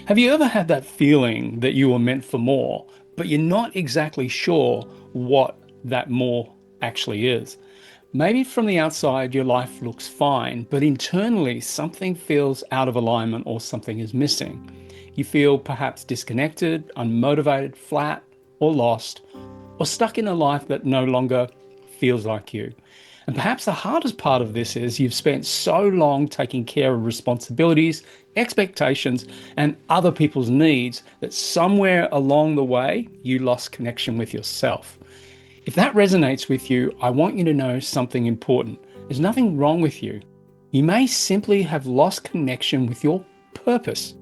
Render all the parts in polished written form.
Have you ever had that feeling that you were meant for more, but you're not exactly sure what that more actually is? Maybe from the outside, your life looks fine, but internally, something feels out of alignment or something is missing. You feel perhaps disconnected, unmotivated, flat, or lost, or stuck in a life that no longer feels like you. And perhaps the hardest part of this is you've spent so long taking care of responsibilities, expectations, and other people's needs that somewhere along the way you lost connection with yourself. If that resonates with you, I want you to know something important. There's nothing wrong with you. You may simply have lost connection with your purpose.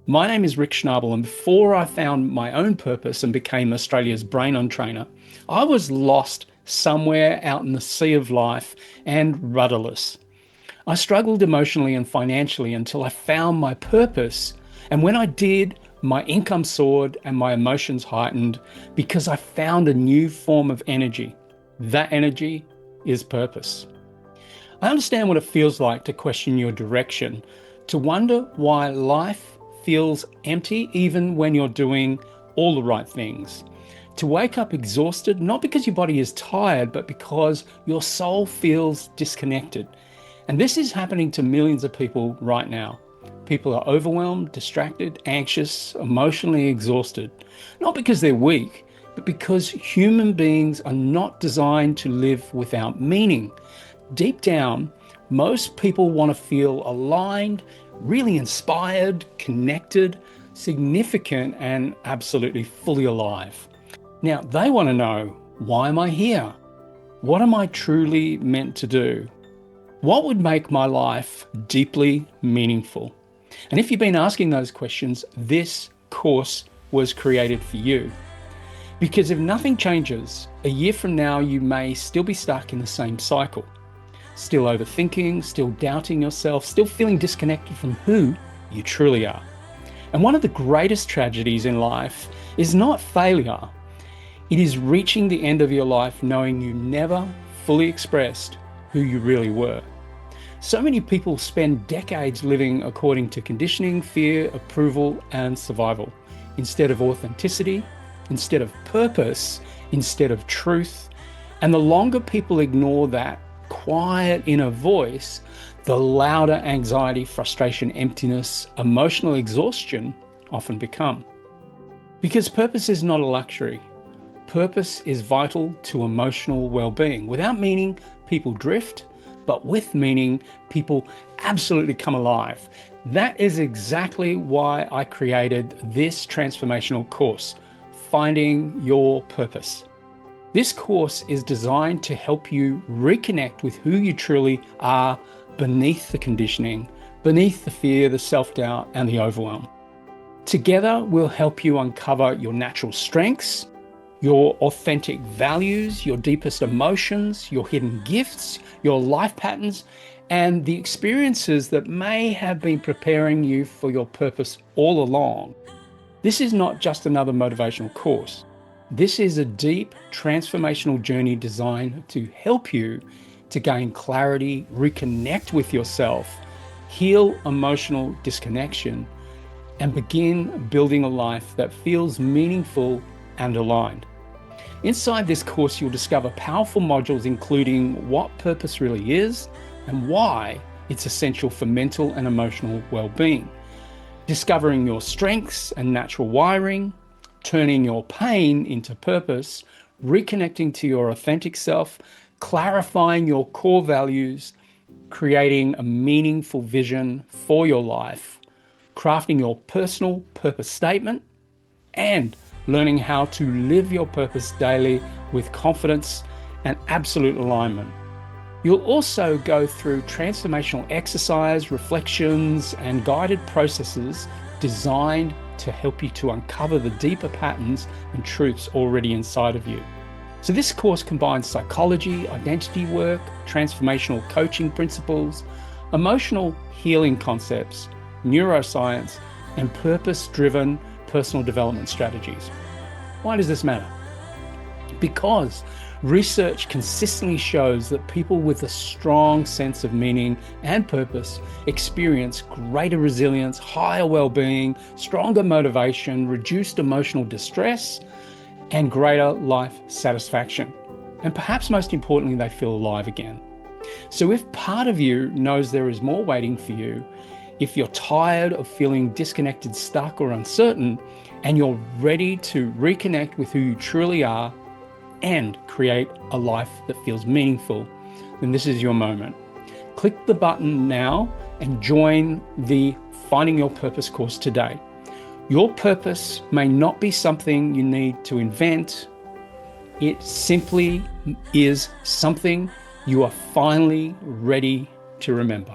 My name is Rick Schnabel, and before I found my own purpose and became Australia's brain on trainer, I was lost somewhere out in the sea of life and rudderless. I struggled emotionally and financially until I found my purpose. And when I did, my income soared and my emotions heightened because I found a new form of energy. That energy is purpose. I understand what it feels like to question your direction, to wonder why life feels empty even when you're doing all the right things. To wake up exhausted, not because your body is tired, but because your soul feels disconnected. And this is happening to millions of people right now. People are overwhelmed, distracted, anxious, emotionally exhausted. Not because they're weak, but because human beings are not designed to live without meaning. Deep down, most people want to feel aligned, really inspired, connected, significant, and absolutely fully alive. Now, they want to know, why am I here? What am I truly meant to do? What would make my life deeply meaningful? And if you've been asking those questions, this course was created for you. Because if nothing changes, a year from now, you may still be stuck in the same cycle. Still overthinking, still doubting yourself, still feeling disconnected from who you truly are. And one of the greatest tragedies in life is not failure. It is reaching the end of your life knowing you never fully expressed who you really were. So many people spend decades living according to conditioning, fear, approval, and survival, instead of authenticity, instead of purpose, instead of truth. And the longer people ignore that quiet inner voice, the louder anxiety, frustration, emptiness, emotional exhaustion often become. Because purpose is not a luxury. Purpose is vital to emotional well-being. Without meaning, people drift, but with meaning, people absolutely come alive. That is exactly why I created this transformational course, Finding Your Purpose. This course is designed to help you reconnect with who you truly are beneath the conditioning, beneath the fear, the self-doubt, and the overwhelm. Together, we'll help you uncover your natural strengths, your authentic values, your deepest emotions, your hidden gifts, your life patterns, and the experiences that may have been preparing you for your purpose all along. This is not just another motivational course. This is a deep transformational journey designed to help you to gain clarity, reconnect with yourself, heal emotional disconnection, and begin building a life that feels meaningful and aligned. Inside this course, you'll discover powerful modules including what purpose really is and why it's essential for mental and emotional well-being, discovering your strengths and natural wiring, turning your pain into purpose, reconnecting to your authentic self, clarifying your core values, creating a meaningful vision for your life, crafting your personal purpose statement, and learning how to live your purpose daily with confidence and absolute alignment. You'll also go through transformational exercise, reflections, and guided processes designed to help you to uncover the deeper patterns and truths already inside of you. So this course combines psychology, identity work, transformational coaching principles, emotional healing concepts, neuroscience, and purpose-driven personal development strategies. Why does this matter? Because Research consistently shows that people with a strong sense of meaning and purpose experience greater resilience, higher well-being, stronger motivation, reduced emotional distress, and greater life satisfaction. And perhaps most importantly, they feel alive again. So if part of you knows there is more waiting for you, if you're tired of feeling disconnected, stuck, or uncertain, and you're ready to reconnect with who you truly are and create a life that feels meaningful, then this is your moment. Click the button now and join the Finding Your Purpose course today. Your purpose may not be something you need to invent. It simply is something you are finally ready to remember.